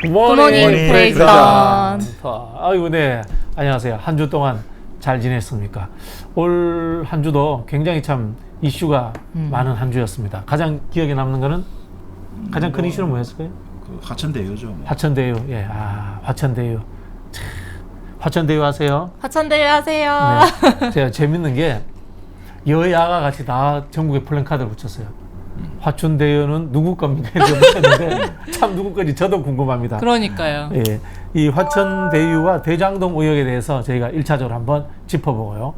굿모닝 프레이턴. 아이고, 네. 안녕하세요. 한 주 동안 잘 지냈습니까? 올 한 주도 굉장히 참 이슈가 많은 한 주였습니다. 가장 기억에 남는 거는 가장 큰 이슈는 뭐였을까요? 그 화천대유죠. 뭐. 화천대유. 예, 화천대유. 화천대유 하세요? 화천대유 하세요. 네. 제가 재밌는 게 여야가 같이 다 전국에 플랜카드를 붙였어요. 화천대유는 누구 겁니까? 이렇게 붙였는데 참 누구 건지 저도 궁금합니다. 그러니까요. 예, 이 화천대유와 대장동 의혹에 대해서 저희가 1차적으로 한번 짚어보고요.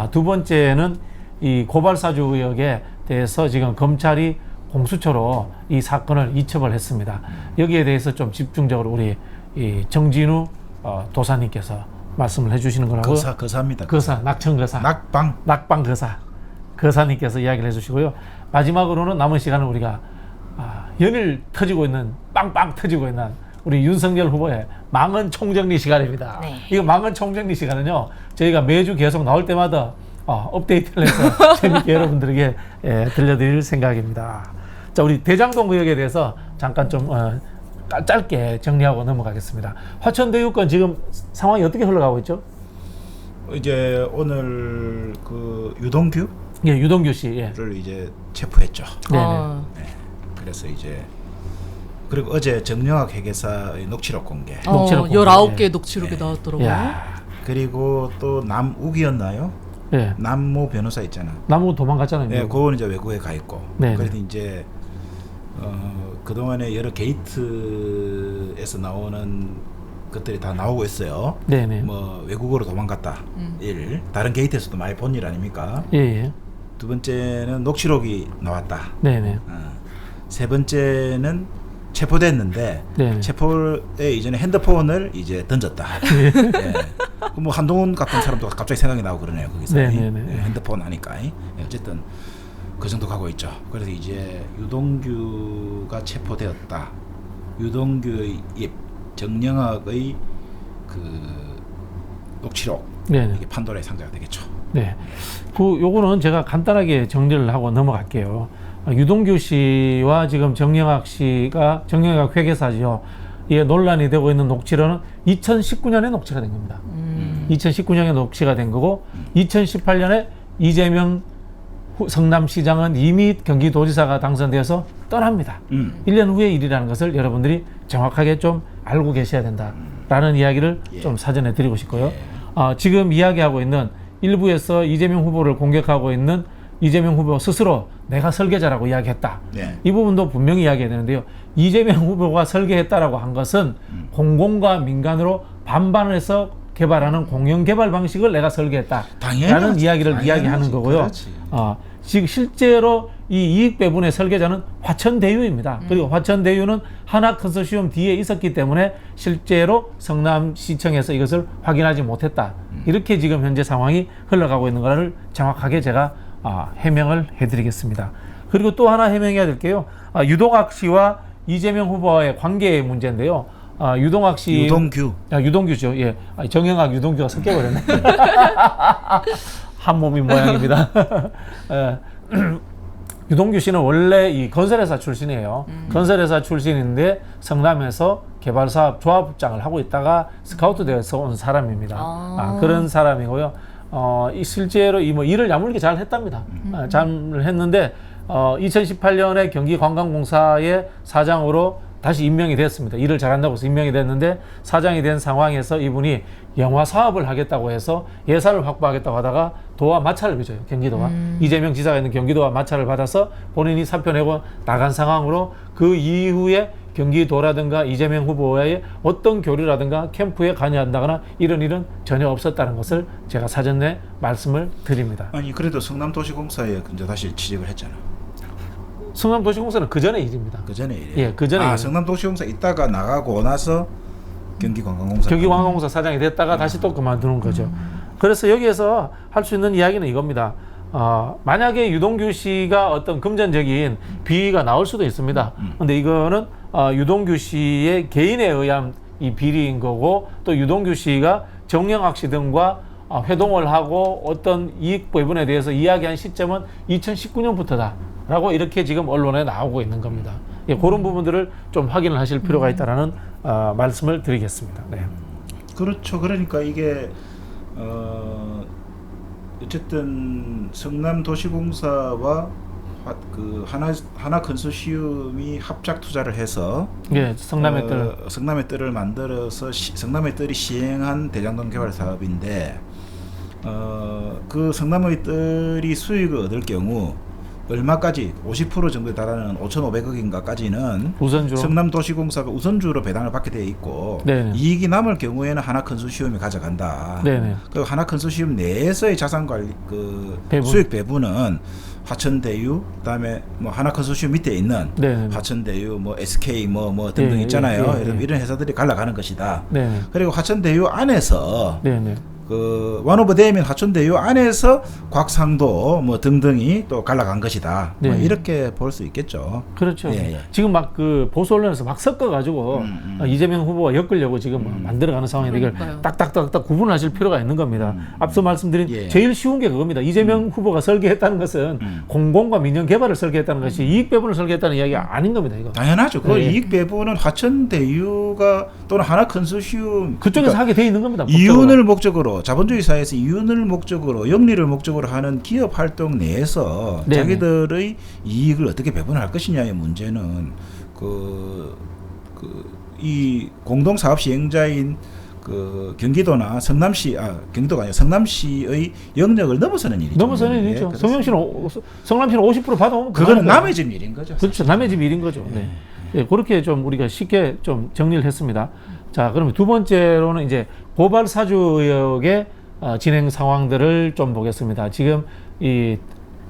두 번째는 이 고발사주 의혹에 대해서 지금 검찰이 공수처로 이 사건을 이첩을 했습니다. 여기에 대해서 좀 집중적으로 우리 이 정진우 도사님께서 말씀을 해주시는 거라고. 거사입니다. 낙천거사. 낙방거사. 거사님께서 이야기를 해주시고요. 마지막으로는 남은 시간은 우리가 연일 터지고 있는, 빵빵 터지고 있는 우리 윤석열 후보의 망언 총정리 시간입니다. 네. 이거 망언 총정리 시간은요, 저희가 매주 계속 나올 때마다 업데이트를 해서 재밌게 여러분들에게 들려드릴 생각입니다. 자, 우리 대장동 의혹에 대해서 잠깐 좀 짧게 정리하고 넘어가겠습니다. 화천대유 건 지금 상황이 어떻게 흘러가고 있죠? 이제 오늘 그 유동규? 예, 유동규 씨. 예. 를 이제 체포했죠. 네네. 네. 그래서 이제 그리고 어제 정영학 회계사의 녹취록 공개. 녹취록 공개. 19개 녹취록이 나왔더라고요. 야. 그리고 또 남욱이었나요? 예. 남모 변호사 있잖아. 남욱 도망갔잖아요. 네, 그거는 이제 외국에 가 있고. 네네. 그래도 이제 그동안에 여러 게이트에서 나오는 것들이 다 나오고 있어요. 네네. 뭐 외국으로 도망갔다. 다른 게이트에서도 많이 본 일 아닙니까? 예, 예. 두 번째는 녹취록이 나왔다. 네네. 세 번째는 체포됐는데 네네. 체포에 이전에 핸드폰을 이제 던졌다. 네. 뭐 한동훈 같은 사람도 갑자기 생각이 나고 그러네요. 거기서 네네네. 네, 핸드폰 하니까. 어쨌든 그 정도 가고 있죠. 그래서 이제 유동규가 체포되었다. 유동규의 입, 정영학의 그 녹취록, 네네. 이게 판도라의 상자가 되겠죠. 네. 요거는 제가 간단하게 정리를 하고 넘어갈게요. 유동규 씨와 지금 정영학 회계사지요. 이게 논란이 되고 있는 녹취록은 2019년에 녹취가 된 겁니다. 2019년에 녹취가 된 거고, 2018년에 이재명 성남시장은 이미 경기도지사가 당선되어서 떠납니다. 1년 후의 일이라는 것을 여러분들이 정확하게 좀 알고 계셔야 된다라는 이야기를 좀 사전에 드리고 싶고요. 지금 이야기하고 있는 일부에서 이재명 후보를 공격하고 있는 이재명 후보 스스로 내가 설계자라고 이야기했다. 네. 이 부분도 분명히 이야기해야 되는데요. 이재명 후보가 설계했다라고 한 것은 공공과 민간으로 반반을 해서 개발하는 공영 개발 방식을 내가 설계했다라는 이야기를 이야기하는 거고요. 지금 실제로 이 이익 배분의 설계자는 화천대유입니다. 그리고 화천대유는 하나 컨소시엄 뒤에 있었기 때문에 실제로 성남시청에서 이것을 확인하지 못했다. 이렇게 지금 현재 상황이 흘러가고 있는 것을 정확하게 제가 해명을 해드리겠습니다. 그리고 또 하나 해명해야 될 게요. 유동학 씨와 이재명 후보와의 관계의 문제인데요. 유동학 씨, 유동규죠. 예, 정영학 유동규가 섞여버렸네. 한 몸이 모양입니다. 유동규 씨는 원래 이 건설회사 출신이에요. 건설회사 출신인데 성남에서 개발사업 조합장을 하고 있다가 스카우트 되어서 온 사람입니다. 그런 사람이고요. 실제로 뭐 일을 야물게 잘 했답니다. 잘 했는데 2018년에 경기관광공사의 사장으로 다시 임명이 됐습니다. 일을 잘한다고 해서 임명이 됐는데 사장이 된 상황에서 이분이 영화 사업을 하겠다고 해서 예산을 확보하겠다고 하다가 도와 마찰을 빚어요. 경기도와. 이재명 지사가 있는 경기도와 마찰을 받아서 본인이 사표 내고 나간 상황으로 그 이후에 경기도라든가 이재명 후보와의 어떤 교류라든가 캠프에 관여한다거나 이런 일은 전혀 없었다는 것을 제가 사전에 말씀을 드립니다. 아니 그래도 성남도시공사에 이제 다시 취직을 했잖아. 성남도시공사는 그 전의 일입니다. 그 전에 일이에요. 예, 그 전에. 성남도시공사 있다가 나가고 나서 경기관광공사 사장이 됐다가 다시 또 그만두는 거죠. 그래서 여기에서 할 수 있는 이야기는 이겁니다. 만약에 유동규 씨가 어떤 금전적인 비위가 나올 수도 있습니다. 근데 이거는 유동규 씨의 개인에 의한 이 비리인 거고, 또 유동규 씨가 정영학 씨 등과 회동을 하고 어떤 이익 부분에 대해서 이야기한 시점은 2019년부터다라고 이렇게 지금 언론에 나오고 있는 겁니다. 예, 그런 부분들을 좀 확인을 하실 필요가 있다라는 말씀을 드리겠습니다. 네. 그렇죠. 그러니까 이게 어쨌든 성남도시공사와 그 하나 컨소시엄이 합작 투자를 해서 예, 성남의 뜰. 성남의 뜰을 만들어서 성남의 뜰이 시행한 대장동 개발 사업인데 그 성남의 뜰이 수익을 얻을 경우 얼마까지 50% 정도에 달하는 5,500억인가까지는 우선주로. 성남도시공사가 우선주로 배당을 받게 되어 있고 네네. 이익이 남을 경우에는 하나 컨소시엄이 가져간다. 네네. 그 하나 컨소시엄 내에서의 자산 관리 그 배분. 수익 배분은 화천대유 그다음에 뭐 하나 컨소시엄 밑에 있는 네네. 화천대유 뭐 SK 뭐 등등 예, 있잖아요. 예, 예, 예. 이런 회사들이 갈라가는 것이다. 네네. 그리고 화천대유 안에서 네네. 그 원오브데이민 화천대유 안에서 곽상도 뭐 등등이 또 갈라간 것이다. 뭐 네. 이렇게 볼 수 있겠죠. 그렇죠. 예, 예. 지금 막 그 보수 언론에서 막 섞어가지고 이재명 후보가 엮으려고 지금 만들어가는 상황인데 이걸 그러니까요. 딱딱딱딱 구분하실 필요가 있는 겁니다. 앞서 말씀드린 예. 제일 쉬운 게 그겁니다. 이재명 후보가 설계했다는 것은 공공과 민영 개발을 설계했다는 것이 이익 배분을 설계했다는 이야기가 아닌 겁니다. 이거. 당연하죠. 그 예. 이익 배분은 화천대유가 또는 하나 컨소시엄 그쪽에서 하게 돼 있는 겁니다. 이윤을 목적으로 자본주의 사회에서 이윤을 목적으로 영리를 목적으로 하는 기업 활동 내에서 네네. 자기들의 이익을 어떻게 배분할 것이냐의 문제는 이 공동 사업 시행자인 그 경기도나 경기도가 아니라 성남시의 영역을 넘어서는 일이죠. 넘어서는 예, 일이죠. 그렇습니다. 성남시는 50% 받아오면 그거는 그만한 남의 거예요. 집 일인 거죠. 그렇죠. 남의 집 일인 거죠. 네. 예, 그렇게 좀 우리가 쉽게 좀 정리를 했습니다. 자, 그러면 두 번째로는 이제 고발 사주 의혹의 진행 상황들을 좀 보겠습니다. 지금 이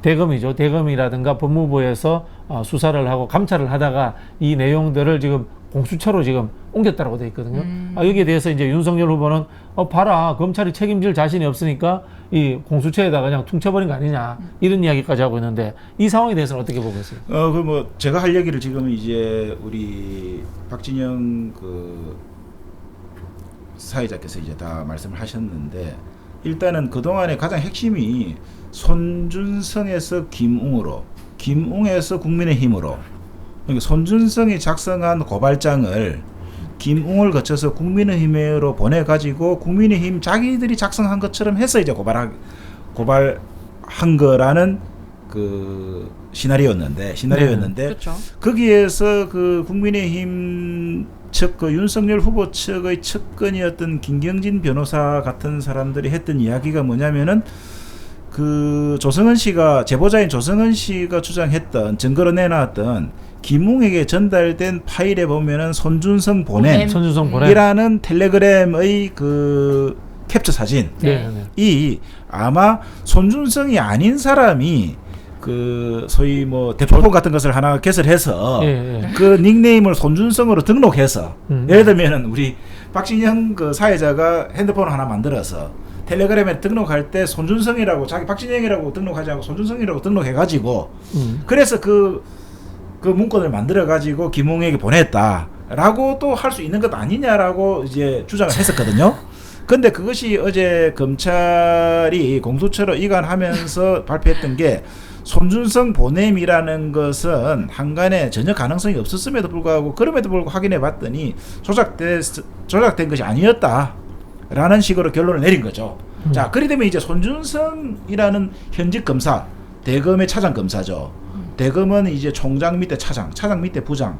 대검이죠. 대검이라든가 법무부에서 수사를 하고 감찰을 하다가 이 내용들을 지금 공수처로 지금 옮겼다라고 돼 있거든요. 여기에 대해서 이제 윤석열 후보는 봐라, 검찰이 책임질 자신이 없으니까 이 공수처에다가 그냥 퉁쳐버린 거 아니냐, 이런 이야기까지 하고 있는데 이 상황에 대해서는 어떻게 보고 있어요? 그 뭐 제가 할 얘기를 지금 이제 우리 박진영 그 사회자께서 이제 다 말씀을 하셨는데 일단은 그 동안에 가장 핵심이 손준성에서 김웅으로, 김웅에서 국민의힘으로. 그러니까 손준성이 작성한 고발장을 김웅을 거쳐서 국민의힘으로 보내가지고 국민의힘 자기들이 작성한 것처럼 해서 이제 고발한 거라는 그 시나리오였는데 그렇죠. 거기에서 그 국민의힘 측 그 윤석열 후보 측의 측근이었던 김경진 변호사 같은 사람들이 했던 이야기가 뭐냐면은 그 조성은 씨가 제보자인 조성은 씨가 주장했던 증거로 내놨던 김웅에게 전달된 파일에 보면은 손준성 손준성 보냄. 보냄이라는 텔레그램의 그 캡처 사진 네. 네. 이 아마 손준성이 아닌 사람이 그 소위 뭐 대포폰 같은 것을 하나 개설해서 예, 예. 그 닉네임을 손준성으로 등록해서 예를 들면은 우리 박진영 그 사회자가 핸드폰을 하나 만들어서 텔레그램에 등록할 때 손준성이라고 자기 박진영이라고 등록하지 않고 손준성이라고 등록해가지고 그래서 그 문건을 만들어가지고 김웅에게 보냈다라고 또 할 수 있는 것 아니냐라고 이제 주장을 했었거든요. 근데 그것이 어제 검찰이 공수처로 이관하면서 발표했던 게 손준성 보냄이라는 것은 한간에 전혀 가능성이 없었음에도 불구하고 그럼에도 불구하고 확인해 봤더니 조작된 것이 아니었다라는 식으로 결론을 내린 거죠. 자, 그리 되면 이제 손준성이라는 현직 검사, 대검의 차장 검사죠. 대검은 이제 총장 밑에 차장 밑에 부장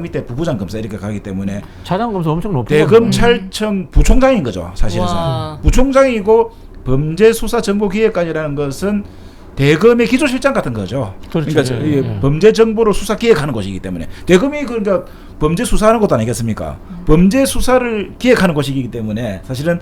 밑에 부부장 검사 이렇게 가기 때문에 차장 검사 엄청 높죠. 대검찰청 부총장인 거죠. 사실은 와. 부총장이고 범죄수사정보기획관이라는 것은 대검의 기조실장 같은 거죠. 그렇죠. 그러니까 예, 예. 범죄 정보를 수사 기획하는 곳이기 때문에 대검이 그러니까 범죄 수사하는 것도 아니겠습니까? 범죄 수사를 기획하는 곳이기 때문에 사실은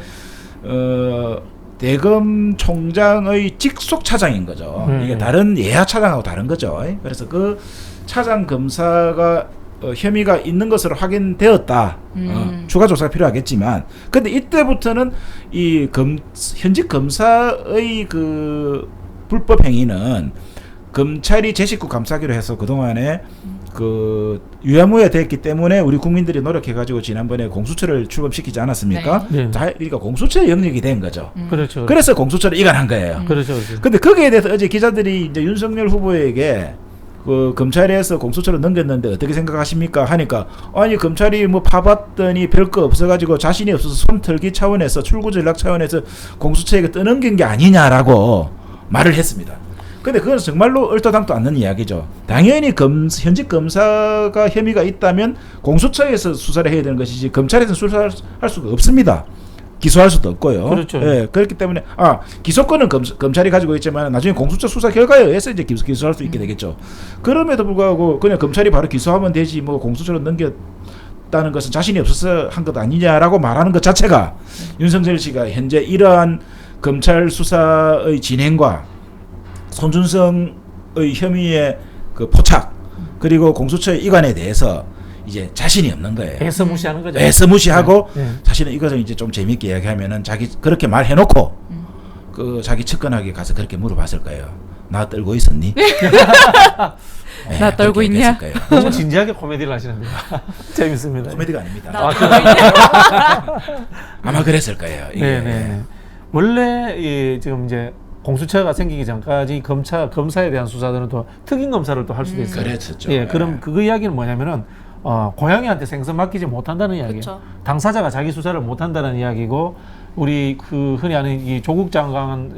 대검 총장의 직속 차장인 거죠. 이게 다른 예하 차장하고 다른 거죠. 그래서 그 차장 검사가 혐의가 있는 것으로 확인되었다. 추가 조사가 필요하겠지만, 근데 이때부터는 이 현직 검사의 그 불법 행위는 검찰이 제 식구 감싸기로 해서 그 동안에 그 유야무야 됐기 때문에 우리 국민들이 노력해가지고 지난번에 공수처를 출범시키지 않았습니까? 네. 그러니까 공수처의 영역이 된 거죠. 그렇죠. 그래서 공수처를 이관한 거예요. 그렇죠. 그렇죠. 근데 거기에 대해서 어제 기자들이 이제 윤석열 후보에게 그 검찰에서 공수처로 넘겼는데 어떻게 생각하십니까? 하니까 아니 검찰이 뭐 파봤더니 별거 없어가지고 자신이 없어서 손 털기 차원에서 출구 전략 차원에서 공수처에게 떠넘긴 게 아니냐라고 말을 했습니다. 근데 그건 정말로 얼토당토 않는 이야기죠. 당연히 현직 검사가 혐의가 있다면 공수처에서 수사를 해야 되는 것이지 검찰에서 수사할 수가 없습니다. 기소할 수도 없고요. 그렇죠. 예, 그렇기 때문에 기소권은 검찰이 가지고 있지만 나중에 공수처 수사 결과에 의해서 이제 기소할 수 있게 되겠죠. 그럼에도 불구하고 그냥 검찰이 바로 기소하면 되지 뭐 공수처로 넘겼다는 것은 자신이 없어서 한 것 아니냐라고 말하는 것 자체가 윤석열 씨가 현재 이러한 검찰 수사의 진행과 손준성의 혐의의 그 포착 그리고 공수처의 이관에 대해서 이제 자신이 없는 거예요. 애써 무시하는 거죠. 애써 무시하고 네. 사실은 이것을 이제 좀 재밌게 이야기하면은 자기 그렇게 말해놓고 그 자기 측근하게 가서 그렇게 물어봤을 거예요. 나 떨고 있었니? 네, 나 떨고 그렇게 있냐? 얘기했을 거예요. 너무 진지하게 코미디를 하시는데요. 재밌습니다. 코미디가 아닙니다. 나 떨고 있냐? 아마 그랬을 거예요. 이게. 네네. 원래 이 지금 이제 공수처가 생기기 전까지 검사에 대한 수사들은 또 특임 검사를 또 할 수도 있어요. 그랬었죠. 예, 그럼 그 이야기는 뭐냐면은 고양이한테 생선 맡기지 못한다는 이야기예요. 그쵸. 당사자가 자기 수사를 못한다는 이야기고 우리 그 흔히 아는 이 조국 장관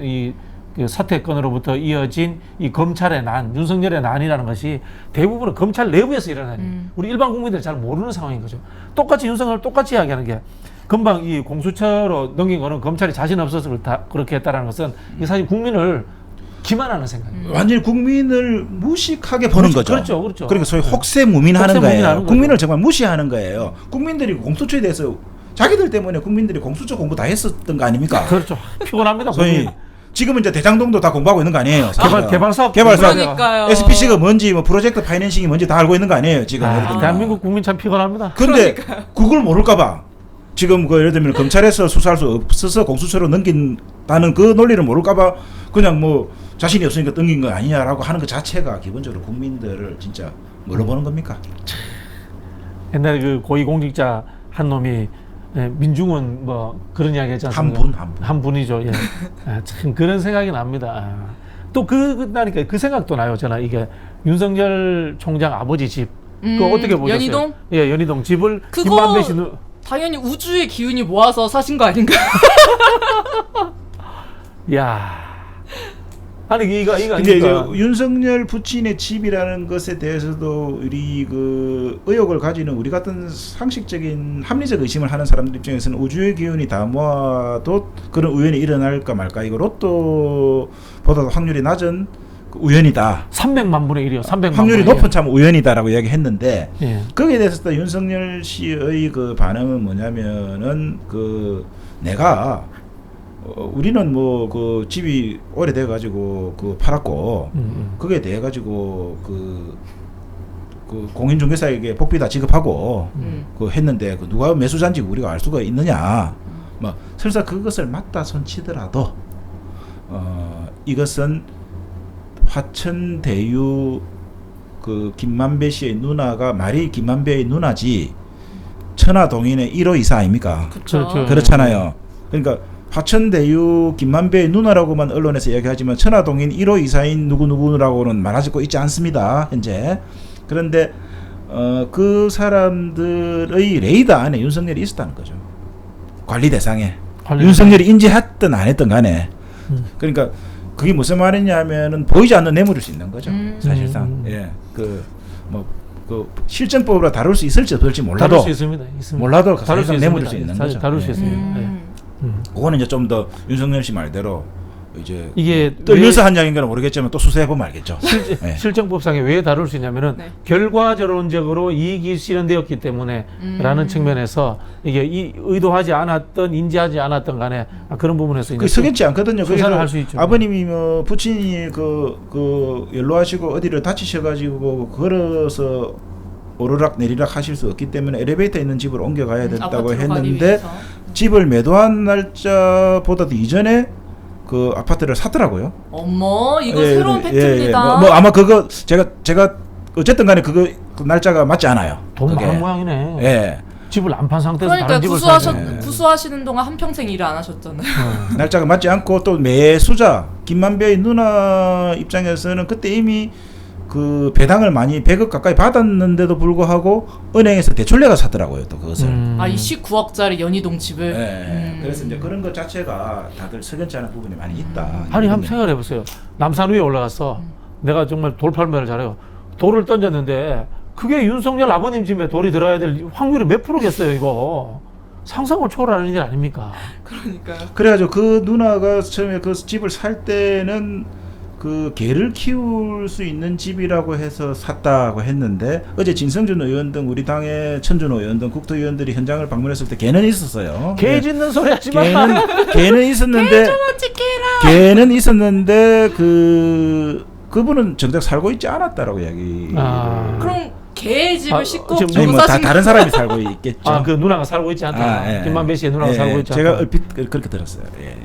그 사퇴권으로부터 이어진 이 검찰의 난, 윤석열의 난이라는 것이 대부분은 검찰 내부에서 일어나는 우리 일반 국민들이 잘 모르는 상황인 거죠. 똑같이 윤석열 똑같이 이야기하는 게 금방 이 공수처로 넘긴 거는 검찰이 자신 없어서 그렇게 했다라는 것은 이게 사실 국민을 기만하는 생각이에요. 완전히 국민을 무식하게 보는 거죠. 그렇죠, 그렇죠. 그러니까 소위 혹세무민하는 거예요. 혹세무민하는 국민을 거죠. 정말 무시하는 거예요. 국민들이 공수처에 대해서 자기들 때문에 국민들이 공수처 공부 다 했었던 거 아닙니까? 그렇죠. 피곤합니다. 소위 국민. 지금은 이제 대장동도 다 공부하고 있는 거 아니에요. 개발 사업. 그러니까요. SPC가 뭔지 뭐 프로젝트 파이낸싱이 뭔지 다 알고 있는 거 아니에요. 지금 예를 들면. 대한민국 국민 참 피곤합니다. 근데 그걸 모를까봐 지금 그 예를 들면 검찰에서 수사할 수 없어서 공수처로 넘긴다는 그 논리를 모를까봐 그냥 뭐 자신이 없으니까 넘긴 거 아니냐라고 하는 것 자체가 기본적으로 국민들을 진짜 뭘로 보는 겁니까? 옛날에 그 고위공직자 한 놈이 민중은 뭐 그런 이야기 했지 않습니까? 한 분이죠. 예. 참 그런 생각이 납니다. 또 그러니까 그 생각도 나요. 저는 이게 윤석열 총장 아버지 집. 그거 어떻게 보셨어요? 연희동? 예, 연희동 집을 그거 김만배 씨 당연히 우주의 기운이 모아서 사신 거 아닌가? 야. 아니 이거 근데 그러니까 윤석열 부친의 집이라는 것에 대해서도 우리 그 의혹을 가지는 우리 같은 상식적인 합리적 의심을 하는 사람들 입장에서는 우주의 기운이 다 모아도 그런 우연이 일어날까 말까 이거 로또보다도 확률이 낮은 그 우연이다. 300만 분의 1이요. 300만 확률이 분의 높은 참 우연이다라고 이야기했는데 예. 거기에 대해서 또 윤석열 씨의 그 반응은 뭐냐면은 그 내가 우리는 뭐 그 집이 오래돼 가지고 그 팔았고 그게 돼 가지고 그 공인중개사에게 복비 다 지급하고 그 했는데 그 누가 매수자인지 우리가 알 수가 있느냐 뭐 설사 그것을 맞다 손치더라도 이것은 화천대유 그 김만배 씨의 누나가 말이 김만배의 누나지 천하동인의 1호 이사 아닙니까? 그렇죠. 그렇잖아요. 그러니까 화천대유 김만배의 누나라고만 언론에서 이야기하지만 천하동인 1호 이사인 누구누구라고는 말하고 있지 않습니다. 현재. 그런데 그 사람들의 레이더 안에 윤석열이 있었다는 거죠. 관리 대상에. 윤석열이 인지했든 안 했든 간에. 그러니까 그게 무슨 말이냐면은 보이지 않는 뇌물일 수 있는 거죠. 사실상. 예. 그 실정법으로 다룰 수 있을지 없을지 몰라도 다룰 수 있습니다. 몰라도 다룰 수 사실상 있습니다. 뇌물일 수 있는 거죠. 다룰 수 예. 있습니다. 예. 그거는 이제 좀 더 윤석열 씨 말대로 이제 이게 떨면서 한 양인가는 모르겠지만 또 수사해 보면 알겠죠. 네. 실정법상에 왜 다룰 수 있냐면은 네. 결과적으로적으로 이익이 실현되었기 때문에라는 측면에서 이게 의도하지 않았던 인지하지 않았던 간에 그런 부분에서 그 석연치 않거든요. 수사를 할 수 있죠. 아버님이 뭐 부친이 그 연로하시고 어디를 다치셔가지고 걸어서 오르락 내리락 하실 수 없기 때문에 엘리베이터 있는 집을 옮겨가야 된다고 했는데 집을 매도한 날짜보다도 이전에 그 아파트를 샀더라고요. 어머 이거 새로운 팩트입니다. 뭐 아마 그거 제가 어쨌든 간에 그 날짜가 맞지 않아요. 돈 그게. 많은 모양이네. 예. 집을 안 판 상태에서 그러니까 다른 집을 사야 구수하시는 동안 한평생 일을 안 하셨잖아요. 날짜가 맞지 않고 또 매수자 김만배의 누나 입장에서는 그때 이미 그 배당을 많이 100억 가까이 받았는데도 불구하고 은행에서 대출내가 샀더라고요. 또 그것을. 아, 이 19억짜리 연희동 집을. 네. 그래서 이제 그런 것 자체가 다들 석연치 않은 부분이 많이 있다. 아니 한번 생각해 보세요. 남산 위에 올라갔어. 내가 정말 돌팔매를 잘해요. 돌을 던졌는데 그게 윤석열 아버님 집에 돌이 들어야 될 확률이 몇 프로겠어요, 이거. 상상을 초월하는 일 아닙니까? 그러니까요. 그래가지고 그 누나가 처음에 그 집을 살 때는 그 개를 키울 수 있는 집이라고 해서 샀다고 했는데 어제 진성준 의원 등 우리 당의 천준 의원 등 국토의원들이 현장을 방문했을 때 개는 있었어요. 개 짖는 소리 하지 마. 개는 있었는데 개는 있었는데 그분은 정작 살고 있지 않았다라고 이야기. 그럼 개 집을 싣고 지금 아니 두고 뭐다 사신 다른 사람이 살고 있겠죠. 아, 그 누나가 살고 있지 않다. 예. 김만배 씨의 누나가 예, 살고 있지 않다. 제가 얼핏 그렇게 들었어요. 예.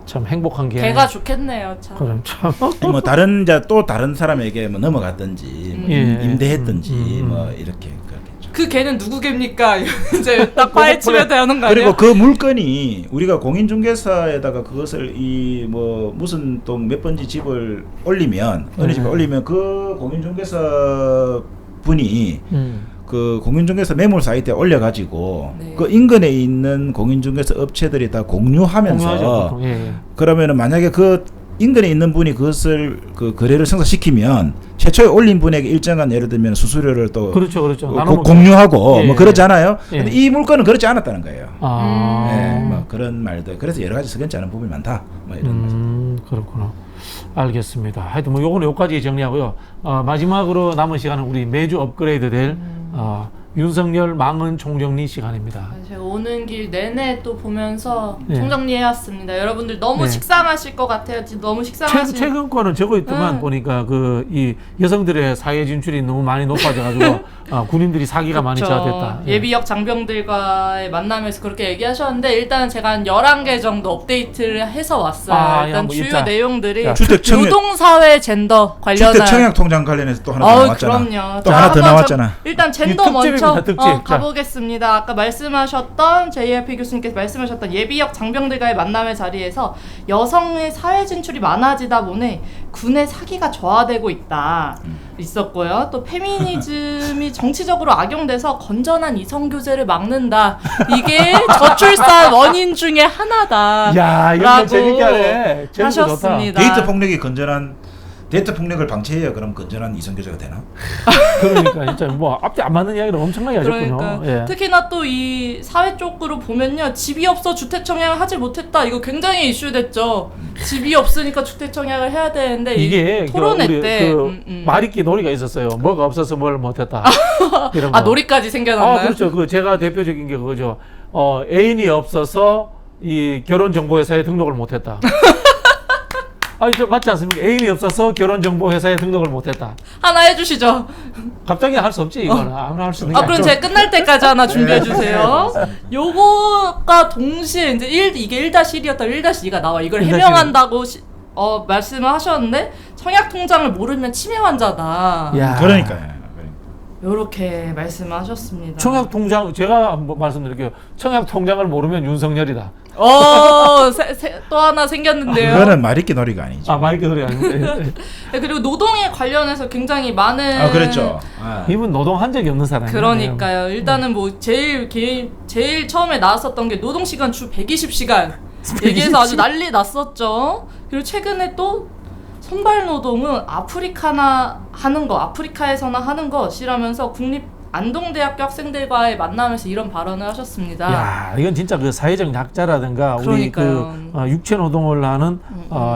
참 행복한 개. 개가 좋겠네요, 참. 그럼 참. 아니 뭐 다른 또 다른 사람에게 뭐 넘어갔든지 뭐 예. 임대했든지 뭐 이렇게 그렇겠죠. 그 개는 누구 개입니까? 이제 딱 파헤치면 되는 거 아니에요? 그리고 그 물건이 우리가 공인중개사에다가 그것을 이 뭐 무슨 동 몇 번지 집을 올리면 어느 집에 올리면 그 공인중개사 분이 그 공인중개사 매물 사이트에 올려가지고 네. 그 인근에 있는 공인중개사 업체들이 다 공유하면서 공유하죠, 보통. 예. 그러면은 만약에 그 인근에 있는 분이 그것을 그 거래를 성사시키면 최초에 올린 분에게 일정한 예를 들면 수수료를 또 그렇죠, 그렇죠. 나눠 공유하고 예, 뭐 그러잖아요. 예. 근데 이 물건은 그렇지 않았다는 거예요. 아. 뭐 그런 말들. 그래서 여러 가지 석연치 않은 부분이 많다. 뭐 이런 말씀. 그렇구나. 알겠습니다. 하여튼 뭐 요거는 여기까지 정리하고요. 마지막으로 남은 시간은 우리 매주 업그레이드 될 윤석열 망언 총정리 시간입니다. 제가 오는 길 내내 또 보면서 네. 총정리해왔습니다. 여러분들 너무 네. 식상하실 것 같아요. 너무 식상하실. 최근 거는 적어 있더만 보니까 그 이 여성들의 사회 진출이 너무 많이 높아져가지고 군인들이 사기가 많이 저하됐다. 예. 예비역 장병들과의 만남에서 그렇게 얘기하셨는데 일단 제가 한 11개 정도 업데이트를 해서 왔어요. 일단 뭐 주요 일단, 내용들이 주택청약- 노동사회 젠더 관련한 주택청약통장 관련해서 또 하나 더 나왔잖아. 그럼요. 또 자, 하나 더 한번 나왔잖아. 일단 젠더 이 특집입니다, 먼저 특집. 자. 가보겠습니다. 아까 말씀하셨던 JYP 교수님께서 말씀하셨던 예비역 장병들과의 만남의 자리에서 여성의 사회 진출이 많아지다 보니 군의 사기가 저하되고 있다 있었고요. 또 페미니즘이 정치적으로 악용돼서 건전한 이성 교제를 막는다. 이게 저출산 원인 중에 하나다. 야, 이거 라고 재밌게 하네. 재밌고 하셨습니다. 데이트 폭력이 건전한 데이트 폭력을 방치해야 그럼 건전한 이성교제가 되나? 그러니까 진짜 뭐 앞뒤 안 맞는 이야기를 엄청나게 하셨군요. 그러니까 예. 특히나 또 이 사회 쪽으로 보면요, 집이 없어 주택 청약을 하지 못했다. 이거 굉장히 이슈됐죠. 집이 없으니까 주택 청약을 해야 되는데 이게 토론회 우리 때 말잇기 놀이가 있었어요. 뭐가 없어서 뭘 못했다. 이런 거. 아, 놀이까지 생겨났나요? 그렇죠. 그 제가 대표적인 게 그거죠. 애인이 없어서 이 결혼정보회사에 등록을 못했다. 아니, 저 맞지 않습니까? 애인이 없어서 결혼정보회사에 등록을 못했다. 하나 해주시죠. 갑자기 할 수 없지, 이거는. 아무나 할 수 있는 게 그럼 아니죠. 제가 끝날 때까지 하나 준비해 주세요. 요거가 동시에 이제 이게 1-1이었다 1-2가 나와. 이걸 1-1. 해명한다고 말씀을 하셨는데 청약 통장을 모르면 치매 환자다. 야. 그러니까요. 요렇게 말씀하셨습니다. 청약 통장, 제가 한번 말씀드릴게요. 청약 통장을 모르면 윤석열이다. 또 하나 생겼는데요. 그거는 말잇기 놀이가 아니죠. 마이크 소리 아니고. 네, 그리고 노동에 관련해서 굉장히 많은 그렇죠. 이분 노동한 적이 없는 사람이에요. 그러니까요. 일단은 뭐 제일 처음에 나왔었던 게 노동시간 주 120시간 얘기해서 아주 난리 났었죠. 그리고 최근에 또 선발 노동은 아프리카에서나 하는 것이라면서 국립 안동대학교 학생들과의 만남에서 이런 발언을 하셨습니다. 야, 이건 진짜 그 사회적 약자라든가 우리 그러니까요. 그 육체 노동을 하는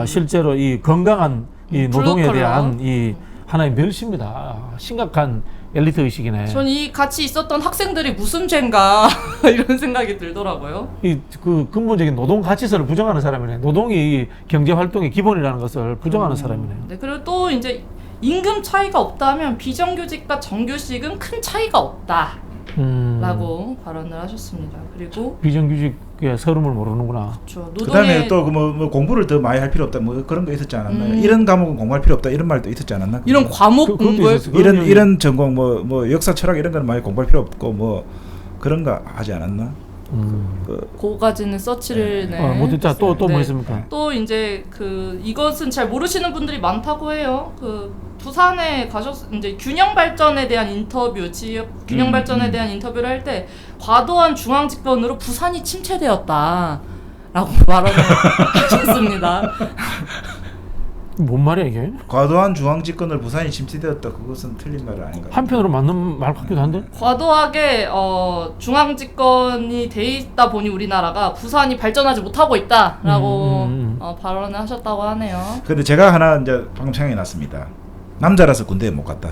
실제로 이 건강한 이 노동에 블루컬러. 대한 이 하나의 멸시입니다. 심각한 엘리트 의식이네. 전 이 같이 있었던 학생들이 무슨 죄인가 이런 생각이 들더라고요. 이 그 근본적인 노동 가치서를 부정하는 사람이네. 노동이 이 경제 활동의 기본이라는 것을 부정하는 사람이네. 네, 그리고 또 이제 임금 차이가 없다면 비정규직과 정규직은 큰 차이가 없다라고 발언을 하셨습니다. 그리고 비정규직의 서름을 모르는구나. 그다음에 또 뭐 공부를 더 많이 할 필요 없다. 뭐 그런 거 있었지 않았나요? 이런 과목은 공부할 필요 없다. 이런 말도 있었지 않았나? 이런 과목 그것도 공부에 있었어요. 이런 전공 뭐 역사 철학 이런 건 많이 공부할 필요 없고 뭐 그런 거 하지 않았나? 고가지는 서치를 뭐 진짜 또 뭐 네. 있습니까? 또 이제 그 이것은 잘 모르시는 분들이 많다고 해요. 그 부산에 이제 균형 발전에 대한 인터뷰, 지역 균형 발전에 대한 인터뷰를 할 때 과도한 중앙 집권으로 부산이 침체되었다라고 말을 하셨습니다. 뭔 말이야 이게? 과도한 중앙 집권을 부산이 침체되었다. 그것은 틀린 말은 아닌가. 한편으로 맞는 말 같기도 한데. 과도하게 중앙 집권이 돼 있다 보니 우리나라가 부산이 발전하지 못하고 있다라고 발언을 하셨다고 하네요. 근데 제가 하나 이제 방금 생각이 났습니다. 남자라서 군대에 못 갔다.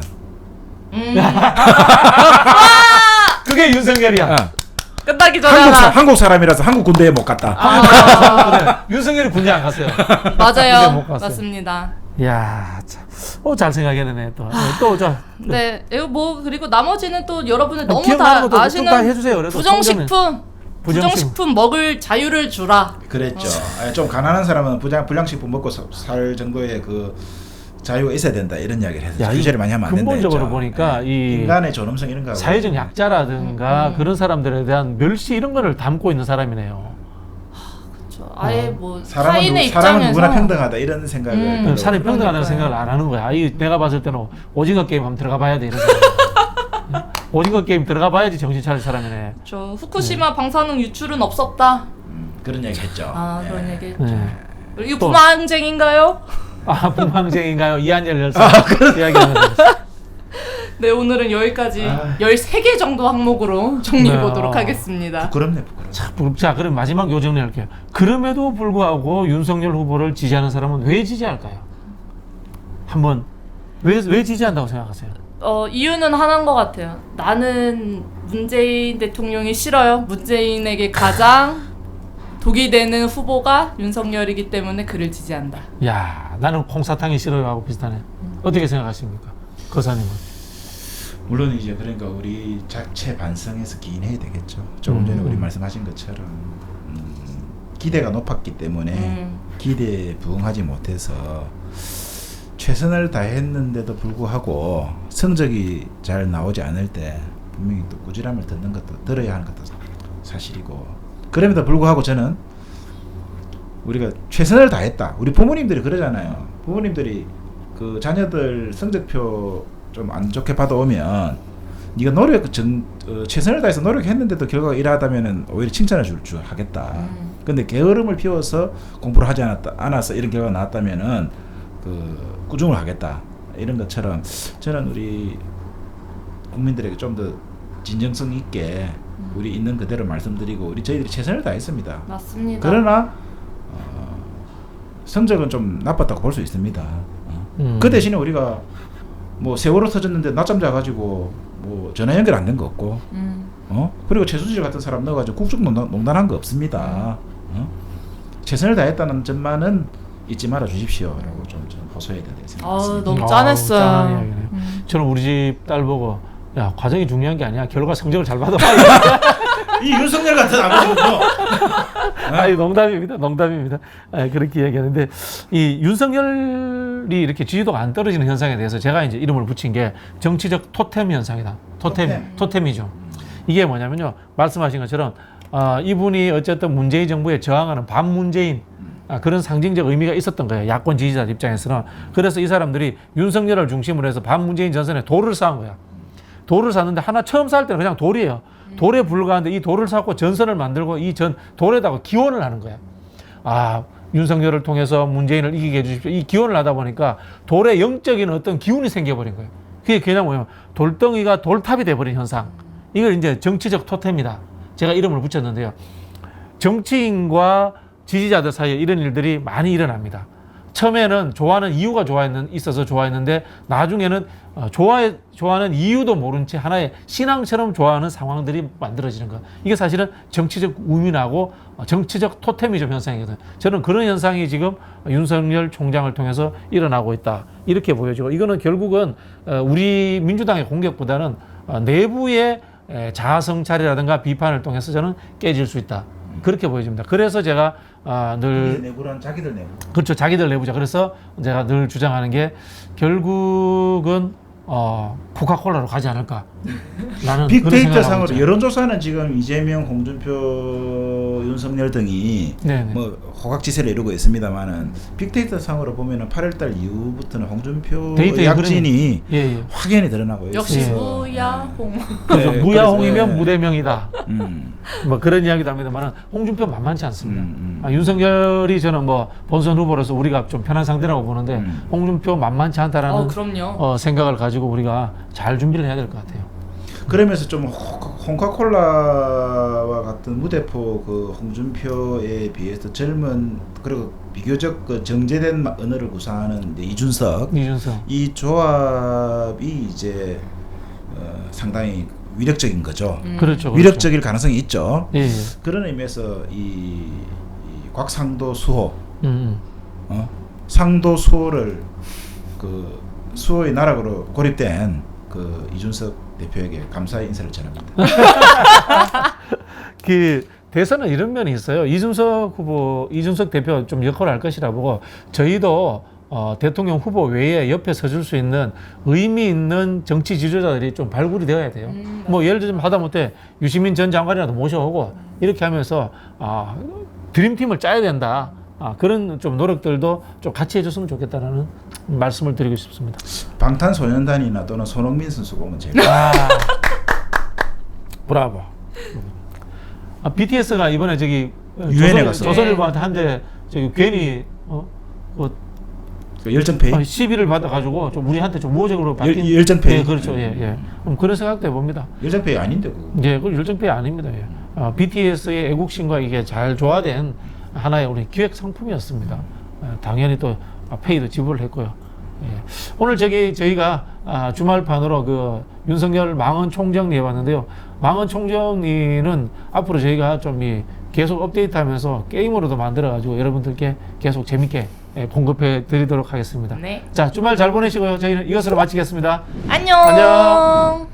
그게 윤석열이야. 끝나기 전에 하나. 한국 사람이라서 한국 군대에 못 갔다. 그래. 윤석열이 군대 안 갔어요. 맞아요. 못 갔어요. 맞습니다. 야, 참. 잘 생각해내네 또. 또 저. 네, 이거 뭐 그리고 나머지는 또 여러분들 너무 기억나는 것도 다 좀 다 아시는 해주세요. 그래도 부정식품. 부정식품. 부정식품 먹을 자유를 주라. 그랬죠. 좀 가난한 사람은 불량식품 먹고 살 정도의 그 자유가 있어야 된다 이런 이야기를 해서 규제를 많이 하면 안 된다. 근본적으로 했죠. 보니까 이 인간의 존엄성 이런 거 사회적 약자라든가 그런 사람들에 대한 멸시 이런 거를 담고 있는 사람이네요. 그렇죠. 아예 뭐 사람은 타인의 사람은 누구나 입장에서 평등하다 이런 생각을 그 사람이 평등하다는 그러니까요. 생각을 안 하는 거야. 내가 봤을 때는 오징어 게임 한번 들어가 봐야 돼 이런 사람. 오징어 게임 들어가 봐야지 정신 차릴 사람이네. 저 후쿠시마 방사능 유출은 없었다. 그런 얘기 했죠. 그런 얘기 했죠. 네. 이거 또- 부망쟁인가요? 분방쟁인가요? 이한열 열사 이야기하는 거. 네, 오늘은 여기까지 13개 정도 항목으로 정리해 보도록 네. 하겠습니다. 부끄럽네. 자, 그럼 마지막 요정리 할게요. 그럼에도 불구하고 윤석열 후보를 지지하는 사람은 왜 지지할까요? 한번 왜 지지한다고 생각하세요? 이유는 하나인 것 같아요. 나는 문재인 대통령이 싫어요. 문재인에게 가장 독이 되는 후보가 윤석열이기 때문에 그를 지지한다. 야, 나는 콩사탕이 싫어요 하고 비슷하네. 어떻게 생각하십니까? 거사님은? 물론 이제 그러니까 우리 자체 반성해서 기인해야 되겠죠. 조금 전에 우리 말씀하신 것처럼 기대가 높았기 때문에 기대에 부응하지 못해서 최선을 다했는데도 불구하고 성적이 잘 나오지 않을 때 분명히 또 꾸지람을 듣는 것도 들어야 하는 것도 사실이고, 그럼에도 불구하고 저는 우리가 최선을 다했다. 우리 부모님들이 그러잖아요. 부모님들이 그 자녀들 성적표 좀 안 좋게 받아오면 네가 최선을 다해서 노력했는데도 결과가 이러하다면은 오히려 칭찬을 줄 하겠다. 근데 게으름을 피워서 공부를 하지 않았어 이런 결과가 나왔다면은 그 꾸중을 하겠다 이런 것처럼 저는 우리 국민들에게 좀 더 진정성 있게 우리 있는 그대로 말씀드리고 저희들이 최선을 다했습니다. 맞습니다. 그러나 성적은 좀 나빴다고 볼 수 있습니다. 그 대신에 우리가 뭐 세월호 터졌는데 낮잠 자가지고 뭐 전화 연결 안 된 거 없고, 그리고 최수질 같은 사람 넣어가지고 국정농단한 거 없습니다. 최선을 다했다는 점만은 잊지 말아 주십시오라고 좀 호소해야 된다고 생각합니다. 너무 짠했어요. 짠한 이야기네. 저는 우리 집 딸 보고 야, 과정이 중요한 게 아니야. 결과 성적을 잘 받아봐. 이 윤석열 같은 아버지는요. 아니, 농담입니다. 그렇게 얘기하는데 이 윤석열이 이렇게 지지도가 안 떨어지는 현상에 대해서 제가 이제 이름을 붙인 게 정치적 토템 현상이다. 토템이죠. 이게 뭐냐면요, 말씀하신 것처럼 이분이 어쨌든 문재인 정부에 저항하는 반문재인 그런 상징적 의미가 있었던 거예요. 야권 지지자 입장에서는. 그래서 이 사람들이 윤석열을 중심으로 해서 반문재인 전선에 돌을 쌓은 거야. 돌을 샀는데 하나 처음 살 때는 그냥 돌이에요. 돌에 불과한데 이 돌을 쌓고 전선을 만들고 이 돌에다가 기원을 하는 거야. 윤석열을 통해서 문재인을 이기게 해주십시오. 이 기원을 하다 보니까 돌에 영적인 어떤 기운이 생겨버린 거예요. 그게 그냥 뭐냐면 돌덩이가 돌탑이 돼버린 현상. 이걸 이제 정치적 토템이다. 제가 이름을 붙였는데요. 정치인과 지지자들 사이에 이런 일들이 많이 일어납니다. 처음에는 좋아하는 이유가 있어서 좋아했는데 나중에는 좋아하는 이유도 모른 채 하나의 신앙처럼 좋아하는 상황들이 만들어지는 거. 이게 사실은 정치적 우민하고 정치적 토테미즘 현상이거든요. 저는 그런 현상이 지금 윤석열 총장을 통해서 일어나고 있다. 이렇게 보여지고, 이거는 결국은 우리 민주당의 공격보다는 내부의 자아성찰이라든가 비판을 통해서 저는 깨질 수 있다. 그렇게 보여집니다. 그래서 제가 늘 내부란 자기들 내부. 그렇죠. 자기들 내부자. 그래서 제가 늘 주장하는 게 결국은 코카콜라로 가지 않을까. 나는 빅데이터 그런 상으로 생각을 여론조사는 지금 이재명, 홍준표, 윤석열 등이 네네. 뭐 호각지세를 이루고 있습니다만은 빅데이터 상으로 보면은 8월달 이후부터는 홍준표 데이터에 약진이 예, 예. 확연히 드러나고 있어요. 역시 예. 무야홍. 그래서 네, 무야홍이면 그래서, 예. 무대명이다. 음. 뭐 그런 이야기도 합니다만 홍준표 만만치 않습니다. 음. 윤석열이 저는 뭐 본선 후보로서 우리가 좀 편한 상대라고 보는데 홍준표 만만치 않다라는 그럼요. 생각을 가지고 우리가 잘 준비를 해야 될 것 같아요. 그러면서 좀 홍카콜라와 같은 무대포 그 홍준표에 비해서 젊은 그리고 비교적 그 정제된 언어를 구사하는 이제 이준석 이 조합이 이제 상당히 위력적인 거죠. 그렇죠. 위력적일 가능성이 있죠. 예, 예. 그런 의미에서 이 곽상도 수호, 음. 상도 수호를 그 수호의 나락으로 고립된 그 이준석 대표에게 감사의 인사를 전합니다. 그 대선은 이런 면이 있어요. 이준석 대표 좀 역할을 할 것이라 보고 저희도 대통령 후보 외에 옆에 서줄 수 있는 의미 있는 정치 지도자들이 좀 발굴이 되어야 돼요. 뭐 예를 들면 하다못해 유시민 전 장관이라도 모셔오고 이렇게 하면서 드림팀을 짜야 된다. 그런 좀 노력들도 좀 같이 해줬으면 좋겠다라는 말씀을 드리고 싶습니다. 방탄소년단이나 또는 손흥민 선수가 오면 제일 브라보. BTS가 이번에 저기 유엔에 갔어. 조선일보한테 한데 저기 괜히 열정페이 시비를 받아가지고 좀 우리한테 좀 우호적으로 바뀐 열정페이. 예, 그렇죠. 예, 예. 그런 생각도 해봅니다. 열정페이 아닌데 그거. 예, 그 열정페이 아닙니다. 예. BTS의 애국심과 이게 잘 조화된 하나의 우리 기획 상품이었습니다. 당연히 또 페이도 지불을 했고요. 예. 오늘 저희가 주말판으로 그 윤석열 망언 총정리 해봤는데요. 망언 총정리는 앞으로 저희가 좀 계속 업데이트하면서 게임으로도 만들어가지고 여러분들께 계속 재밌게 공급해 드리도록 하겠습니다. 네. 자, 주말 잘 보내시고요. 저희는 이것으로 마치겠습니다. 안녕. 안녕.